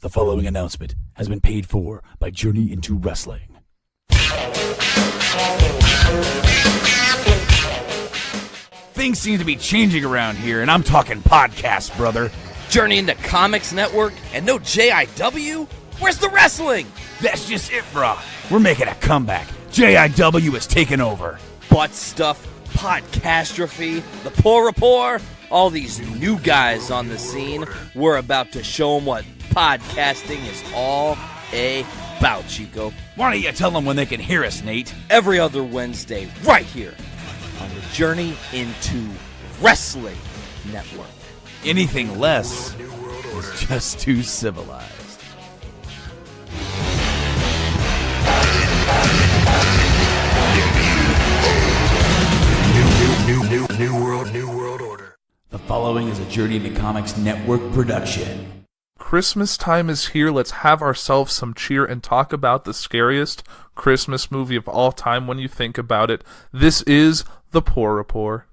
The following announcement has been paid for by Journey into Wrestling. Things seem to be changing around here, and I'm talking podcasts, brother. Journey into Comics Network and no JIW? Where's the wrestling? That's just it, brah. We're making a comeback. JIW is taking over. Butt stuff, podcastrophe, the Puhr Rapport, all these new guys on the scene. We're about to show them what podcasting is all about, Chico. Why don't you tell them when they can hear us, Nate? Every other Wednesday, right here on the Journey into Wrestling Network. Anything less is just too civilized. New world order. The following is a Journey into Comics Network production. Christmas time is here. Let's have ourselves some cheer and talk about the scariest Christmas movie of all time when you think about it. This is The Puhr Rapport.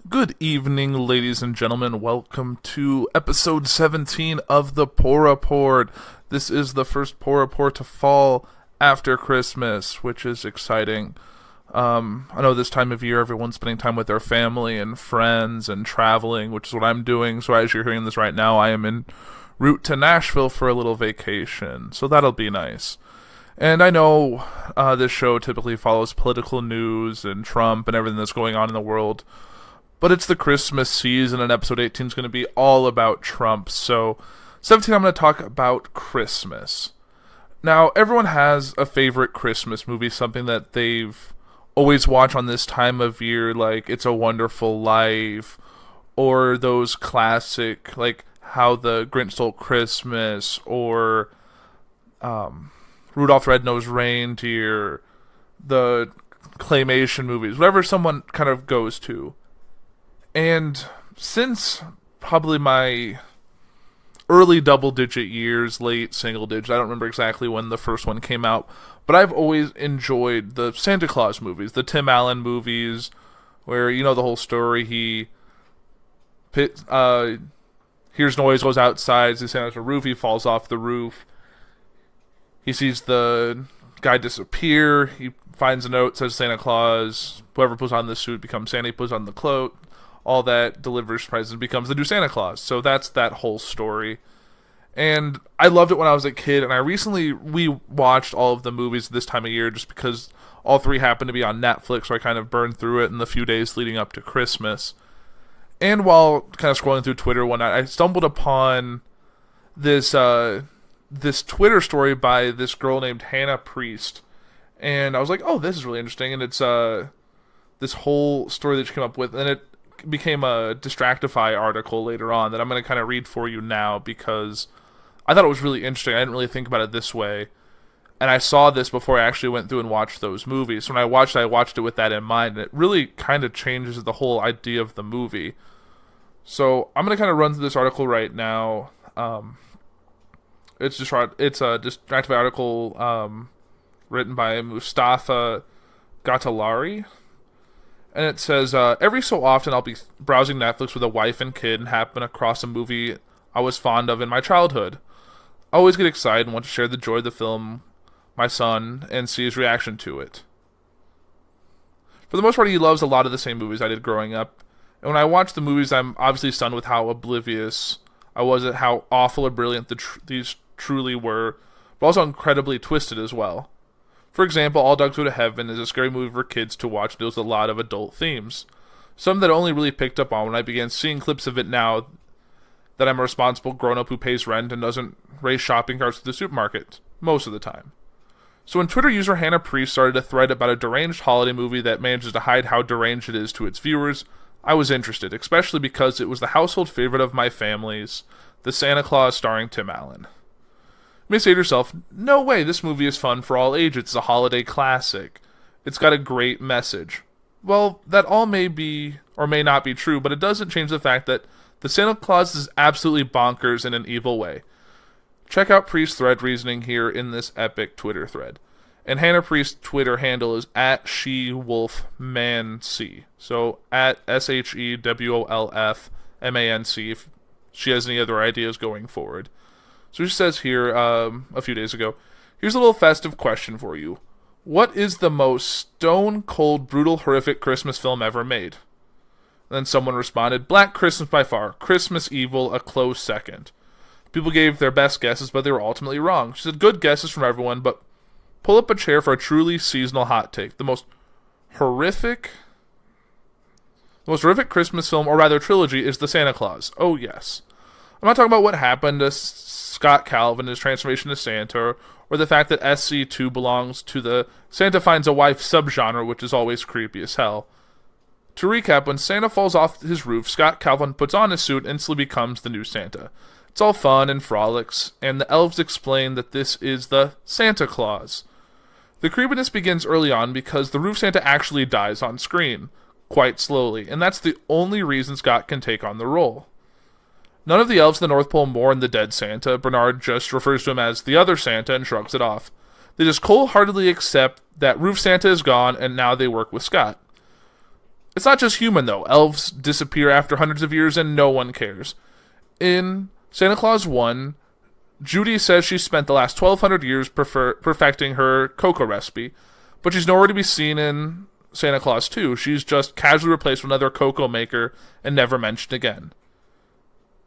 Good evening, ladies and gentlemen. Welcome to episode 17 of the Puhr Rapport. This is the first Puhr Rapport to fall after Christmas, which is exciting. I know this time of year everyone's spending time with their family and friends and traveling, which is what I'm doing. So as you're hearing this right now, I am en route to Nashville for a little vacation. So that'll be nice. And I know this show typically follows political news and Trump and everything that's going on in the world. But it's the Christmas season, and episode 18 is going to be all about Trump. So, 17, I'm going to talk about Christmas. Now, everyone has a favorite Christmas movie, something that they've always watched on this time of year, like It's a Wonderful Life, or those classic, like How the Grinch Stole Christmas, or Rudolph the Red-Nosed Reindeer, the claymation movies, whatever someone kind of goes to. And since probably my early double-digit years, late single-digit, I don't remember exactly when the first one came out, but I've always enjoyed the Santa Claus movies, the Tim Allen movies, where, you know the whole story, he hears noise, goes outside, sees Santa's a roof, he falls off the roof, he sees the guy disappear, he finds a note, says Santa Claus, whoever puts on the suit becomes Santa, he puts on the cloak, all that, delivers presents, becomes the new Santa Claus. So that's that whole story. And I loved it when I was a kid, and I recently rewatched all of the movies this time of year just because all three happened to be on Netflix, so I kind of burned through it in the few days leading up to Christmas. And while kind of scrolling through Twitter one night, I stumbled upon this Twitter story by this girl named Hannah Priest. And I was like, oh, this is really interesting. And it's this whole story that she came up with, and it became a Distractify article later on that I'm going to kind of read for you now because I thought it was really interesting. I didn't really think about it this way. And I saw this before I actually went through and watched those movies. So when I watched it with that in mind, and it really kind of changes the whole idea of the movie. So I'm going to kind of run through this article right now. It's a Distractify article written by Mustafa Gatalari. And it says, every so often I'll be browsing Netflix with a wife and kid and happen across a movie I was fond of in my childhood. I always get excited and want to share the joy of the film my son and see his reaction to it. For the most part, he loves a lot of the same movies I did growing up. And when I watch the movies, I'm obviously stunned with how oblivious I was at how awful or brilliant these truly were, but also incredibly twisted as well. For example, All Dogs Go to Heaven is a scary movie for kids to watch and deals with a lot of adult themes. Some that I only really picked up on when I began seeing clips of it now that I'm a responsible grown-up who pays rent and doesn't race shopping carts to the supermarket, most of the time. So when Twitter user Hannah Priest started a thread about a deranged holiday movie that manages to hide how deranged it is to its viewers, I was interested, especially because it was the household favorite of my family's, The Santa Claus starring Tim Allen. You may say to yourself, no way, this movie is fun for all ages, it's a holiday classic. It's got a great message. Well, that all may be, or may not be true, but it doesn't change the fact that The Santa Claus is absolutely bonkers in an evil way. Check out Priest's thread reasoning here in this epic Twitter thread. And Hannah Priest's Twitter handle is at SheWolfManC. So at SheWolfManC if she has any other ideas going forward. So she says here a few days ago, here's a little festive question for you. What is the most stone-cold, brutal, horrific Christmas film ever made? And then someone responded, Black Christmas by far. Christmas Evil, a close second. People gave their best guesses, but they were ultimately wrong. She said, good guesses from everyone, but pull up a chair for a truly seasonal hot take. The most horrific Christmas film, or rather trilogy, is The Santa Claus. Oh, yes. I'm not talking about what happened to Scott Calvin, his transformation to Santa, or the fact that SC2 belongs to the Santa Finds a Wife subgenre, which is always creepy as hell. To recap, when Santa falls off his roof, Scott Calvin puts on his suit and instantly becomes the new Santa. It's all fun and frolics, and the elves explain that this is the Santa Claus. The creepiness begins early on because the roof Santa actually dies on screen, quite slowly, and that's the only reason Scott can take on the role. None of the elves in the North Pole mourn the dead Santa. Bernard just refers to him as the other Santa and shrugs it off. They just cold-heartedly accept that Roof Santa is gone and now they work with Scott. It's not just human, though. Elves disappear after hundreds of years and no one cares. In Santa Claus 1, Judy says she spent the last 1,200 years perfecting her cocoa recipe, but she's nowhere to be seen in Santa Claus 2. She's just casually replaced with another cocoa maker and never mentioned again.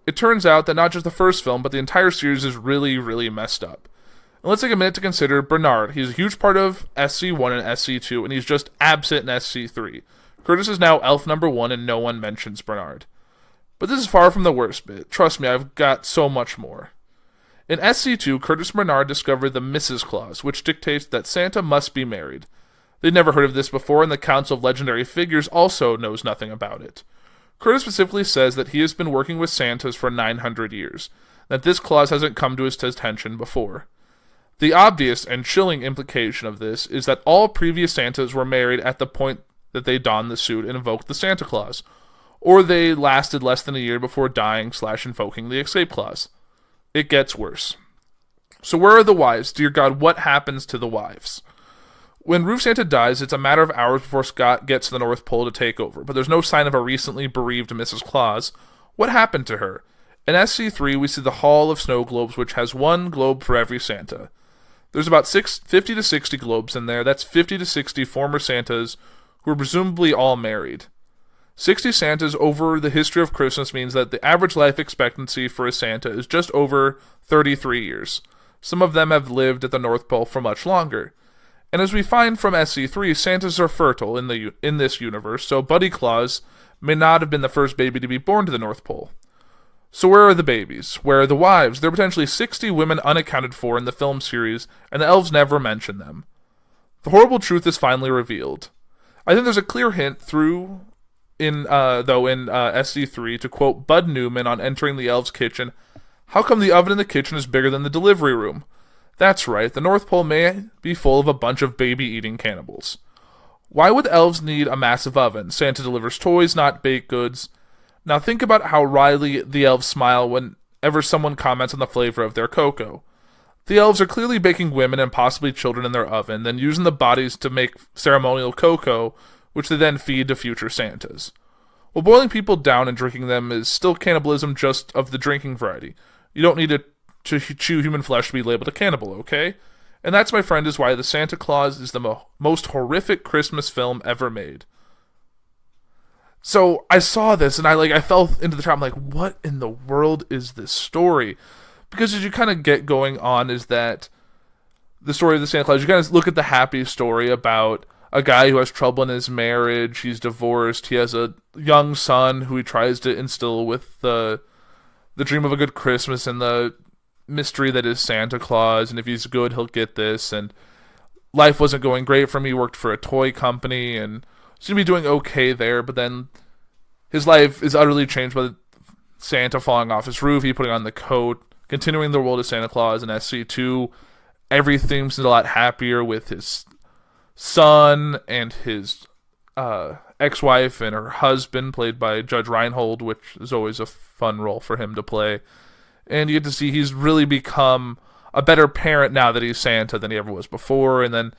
It turns out that not just the first film, but the entire series is really, really messed up. And let's take a minute to consider Bernard. He's a huge part of SC1 and SC2, and he's just absent in SC3. Curtis is now elf number 1, and no one mentions Bernard. But this is far from the worst bit. Trust me, I've got so much more. In SC2, Curtis and Bernard discover the Mrs. Claus, which dictates that Santa must be married. They'd never heard of this before, and the Council of Legendary Figures also knows nothing about it. Curtis specifically says that he has been working with Santas for 900 years, that this clause hasn't come to his attention before. The obvious and chilling implication of this is that all previous Santas were married at the point that they donned the suit and invoked the Santa Claus, or they lasted less than a year before dying/invoking the escape clause. It gets worse. So where are the wives? Dear God, what happens to the wives? When Roof Santa dies, it's a matter of hours before Scott gets to the North Pole to take over, but there's no sign of a recently bereaved Mrs. Claus. What happened to her? In SC3, we see the Hall of Snow Globes, which has one globe for every Santa. There's about 50 to 60 globes in there. That's 50 to 60 former Santas who are presumably all married. 60 Santas over the history of Christmas means that the average life expectancy for a Santa is just over 33 years. Some of them have lived at the North Pole for much longer. And as we find from SC3, Santas are fertile in this universe, so Buddy Claus may not have been the first baby to be born to the North Pole. So where are the babies? Where are the wives? There are potentially 60 women unaccounted for in the film series, and the elves never mention them. The horrible truth is finally revealed. I think there's a clear hint in SC3 to quote Bud Newman on entering the elves' kitchen, "How come the oven in the kitchen is bigger than the delivery room?" That's right, the North Pole may be full of a bunch of baby-eating cannibals. Why would elves need a massive oven? Santa delivers toys, not baked goods. Now think about how wryly the elves smile whenever someone comments on the flavor of their cocoa. The elves are clearly baking women and possibly children in their oven, then using the bodies to make ceremonial cocoa, which they then feed to future Santas. Well, boiling people down and drinking them is still cannibalism, just of the drinking variety. You don't need to chew human flesh to be labeled a cannibal, okay? And that's, my friend, is why The Santa Claus is the most horrific Christmas film ever made. So I saw this and I fell into the trap. I'm like, what in the world is this story? Because as you kind of get going on is that the story of the Santa Claus, you kind of look at the happy story about a guy who has trouble in his marriage, he's divorced, he has a young son who he tries to instill with the dream of a good Christmas and the mystery that is Santa Claus, and if he's good, he'll get this, and life wasn't going great for him. He worked for a toy company, and he's going to be doing okay there, but then his life is utterly changed by Santa falling off his roof, he putting on the coat, continuing the world of Santa Claus in SC2. Everything seems a lot happier with his son and his ex-wife and her husband, played by Judge Reinhold, which is always a fun role for him to play. And you get to see he's really become a better parent now that he's Santa than he ever was before. And then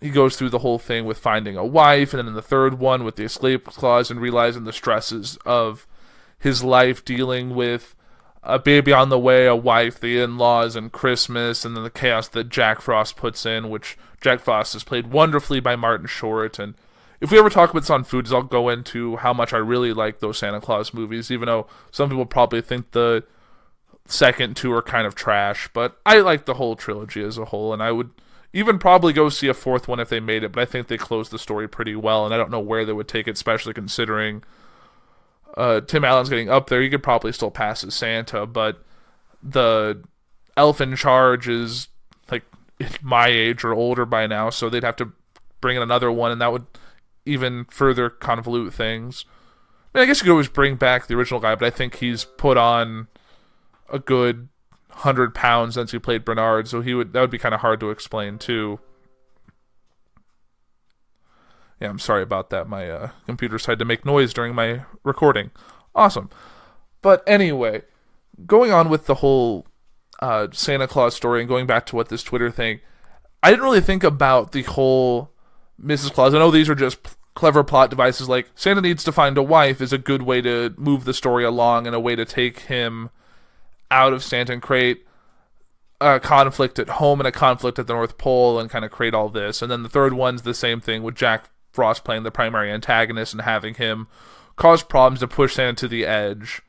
he goes through the whole thing with finding a wife, and then in the third one with the escape clause and realizing the stresses of his life, dealing with a baby on the way, a wife, the in-laws, and Christmas, and then the chaos that Jack Frost puts in, which Jack Frost is played wonderfully by Martin Short. And if we ever talk about this on Foods, I'll go into how much I really like those Santa Claus movies, even though some people probably think the second two are kind of trash. But I like the whole trilogy as a whole, and I would even probably go see a fourth one if they made it, but I think they closed the story pretty well, and I don't know where they would take it, especially considering Tim Allen's getting up there. He could probably still pass as Santa, but the elf in charge is like my age or older by now, so they'd have to bring in another one, and that would even further convolute things. I mean, I guess you could always bring back the original guy, but I think he's put on a good 100 pounds since he played Bernard, so that would be kind of hard to explain too. Yeah, I'm sorry about that. My computer decided to make noise during my recording. Awesome. But anyway, going on with the whole Santa Claus story and going back to what this Twitter thing, I didn't really think about the whole Mrs. Claus. I know these are just clever plot devices, like Santa needs to find a wife is a good way to move the story along and a way to take him out of Santa and create a conflict at home and a conflict at the North Pole and kind of create all this. And then the third one's the same thing with Jack Frost playing the primary antagonist and having him cause problems to push Santa to the edge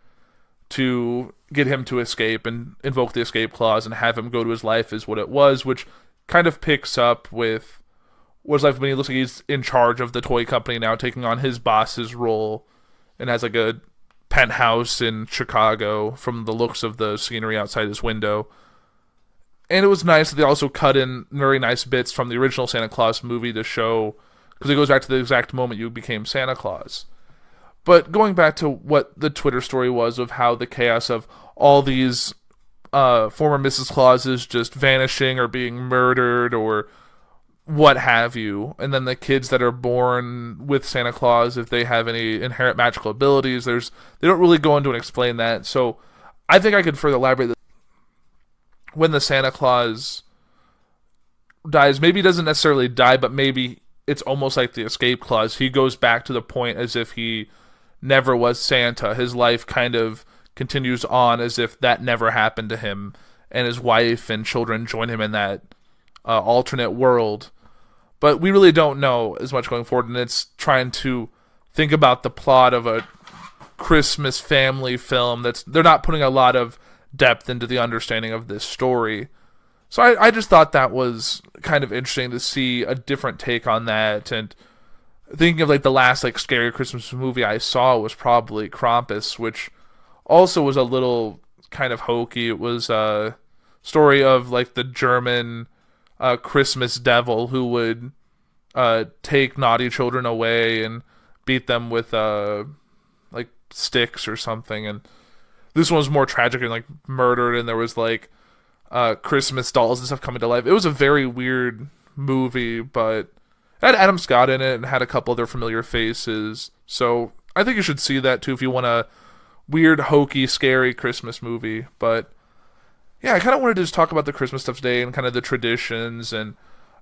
to get him to escape and invoke the escape clause and have him go to his life is what it was, which kind of picks up with what's life when he looks like he's in charge of the toy company now, taking on his boss's role and has like a penthouse in Chicago from the looks of the scenery outside his window. And it was nice that they also cut in very nice bits from the original Santa Claus movie to show, because it goes back to the exact moment you became Santa Claus. But going back to what the Twitter story was of how the chaos of all these former Mrs. Clauses just vanishing or being murdered or what have you, and then the kids that are born with Santa Claus, if they have any inherent magical abilities, they don't really go into and explain that. So I think I could further elaborate that when the Santa Claus dies, maybe he doesn't necessarily die, but maybe it's almost like the escape clause. He goes back to the point as if he never was Santa. His life kind of continues on as if that never happened to him, and his wife and children join him in that alternate world. But we really don't know as much going forward, and it's trying to think about the plot of a Christmas family film. They're not putting a lot of depth into the understanding of this story. So I just thought that was kind of interesting to see a different take on that. And thinking of like the last like scary Christmas movie I saw was probably Krampus, which also was a little kind of hokey. It was a story of like the German Christmas devil who would take naughty children away and beat them with like sticks or something. And this one was more tragic and like murdered, and there was like Christmas dolls and stuff coming to life. It was a very weird movie, but it had Adam Scott in it and had a couple other familiar faces. So I think you should see that too if you want a weird, hokey, scary Christmas movie. But yeah, I kind of wanted to just talk about the Christmas stuff today and kind of the traditions, and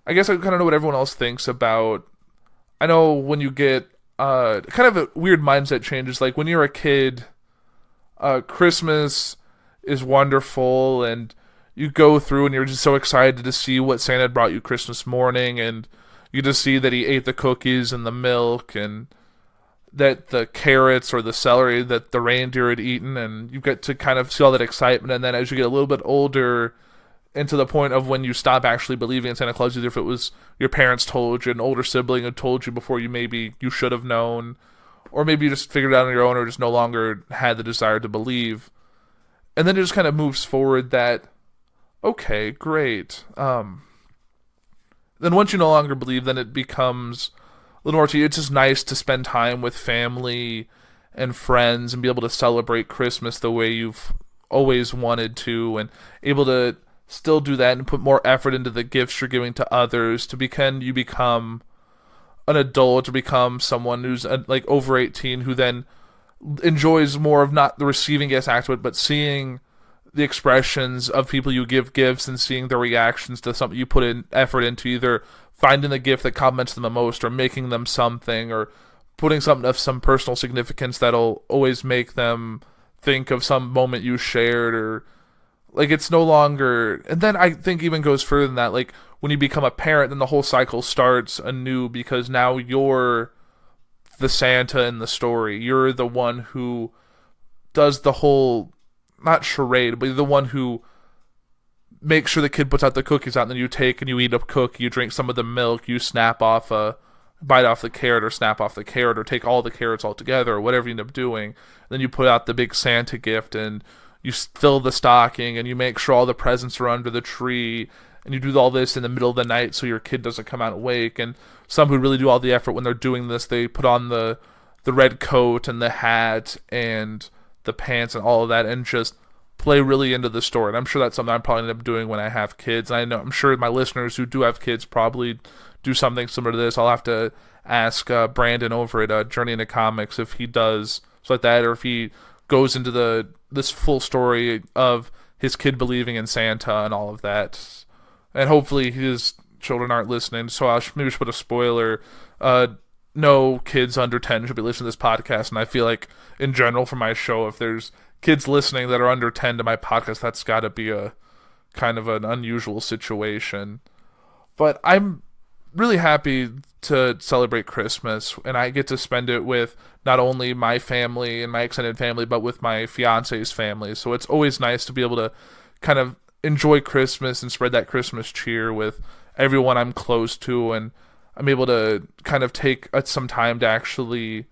I guess I kind of know what everyone else thinks about. I know when you get kind of a weird mindset change, like when you're a kid, Christmas is wonderful, and you go through and you're just so excited to see what Santa had brought you Christmas morning, and you just see that he ate the cookies and the milk, and that the carrots or the celery that the reindeer had eaten, and you get to kind of see all that excitement. And then as you get a little bit older, and to the point of when you stop actually believing in Santa Claus, either if it was your parents told you, an older sibling had told you before you should have known, or maybe you just figured it out on your own, or just no longer had the desire to believe. And then it just kind of moves forward that, okay, great. Then once you no longer believe, then it becomes a little more to you. It's just nice to spend time with family and friends and be able to celebrate Christmas the way you've always wanted to, and able to still do that and put more effort into the gifts you're giving to others, to you become an adult or become someone who's like over 18 who then enjoys more of not the receiving aspect of it, but seeing the expressions of people you give gifts and seeing their reactions to something you put in effort into, either finding the gift that compliments them the most or making them something or putting something of some personal significance that'll always make them think of some moment you shared, or like it's no longer. And then I think even goes further than that, like when you become a parent, then the whole cycle starts anew, because now you're the Santa in the story. You're the one who does the whole, not charade, but the one who makes sure the kid puts out the cookies out, and then you take and you eat a cookie, you drink some of the milk, you bite off the carrot or snap off the carrot or take all the carrots all together or whatever you end up doing. And then you put out the big Santa gift and you fill the stocking and you make sure all the presents are under the tree, and you do all this in the middle of the night so your kid doesn't come out awake. And some who really do all the effort when they're doing this, they put on the red coat and the hat and the pants and all of that and just play really into the story. And I'm sure that's something I'm probably end up doing when I have kids. And I'm sure my listeners who do have kids probably do something similar to this. I'll have to ask Brandon over at Journey into Comics if he does stuff like that, or if he goes into this full story of his kid believing in Santa and all of that. And hopefully his children aren't listening, so I maybe should put a spoiler. No kids under 10 should be listening to this podcast, and I feel like in general for my show, if there's kids listening that are under 10 to my podcast, that's got to be a kind of an unusual situation. But I'm really happy to celebrate Christmas, and I get to spend it with not only my family and my extended family, but with my fiance's family. So it's always nice to be able to kind of enjoy Christmas and spread that Christmas cheer with everyone I'm close to, and I'm able to kind of take some time to actually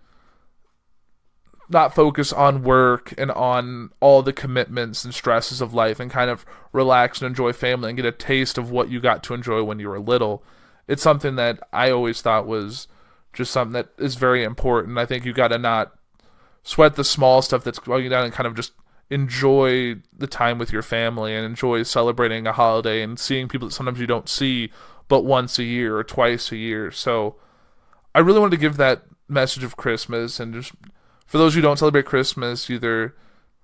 not focus on work and on all the commitments and stresses of life, and kind of relax and enjoy family and get a taste of what you got to enjoy when you were little. It's something that I always thought was just something that is very important. I think you got to not sweat the small stuff that's going down and kind of just enjoy the time with your family and enjoy celebrating a holiday and seeing people that sometimes you don't see but once a year or twice a year. So I really wanted to give that message of Christmas, and just for those who don't celebrate Christmas, either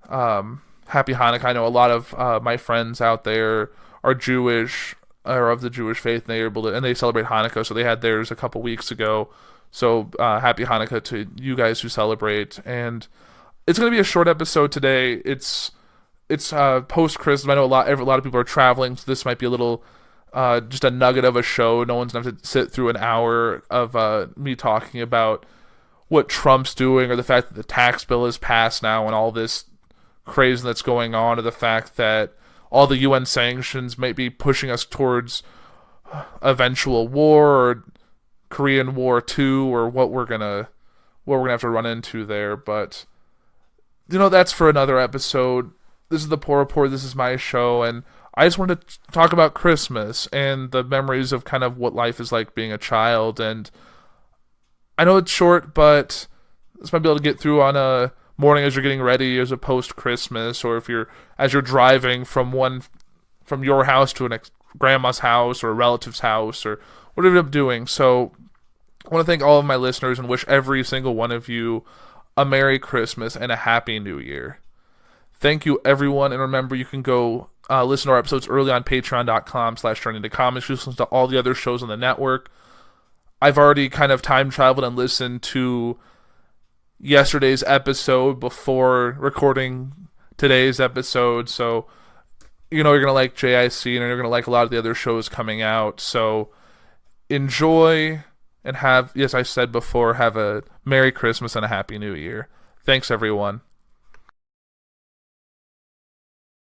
Happy Hanukkah. I know a lot of my friends out there are Jewish or of the Jewish faith, and they celebrate Hanukkah, so they had theirs a couple weeks ago. So Happy Hanukkah to you guys who celebrate. And it's going to be a short episode today. It's post-Christmas. I know a lot of people are traveling, so this might be a little just a nugget of a show. No one's going to have to sit through an hour of me talking about what Trump's doing, or the fact that the tax bill is passed now and all this crazy that's going on, or the fact that all the UN sanctions might be pushing us towards eventual war, or Korean War 2, or what we're gonna have to run into there. But that's for another episode. This is the Puhr Report. This is my show, and I just wanted to talk about Christmas and the memories of kind of what life is like being a child. And I know it's short, but this might be able to get through on a morning as you're getting ready as a post-Christmas, or as you're driving from your house to a grandma's house or a relative's house, or whatever you're doing. So I want to thank all of my listeners and wish every single one of you a Merry Christmas and a Happy New Year. Thank you, everyone, and remember, you can go listen to our episodes early on patreon.com/journeyintocomics. You listen to all the other shows on the network. I've already kind of time traveled and listened to yesterday's episode before recording today's episode, so you're going to like JIC, and you're going to like a lot of the other shows coming out. So enjoy, and have, yes, I said before, have a Merry Christmas and a Happy New Year. Thanks, everyone.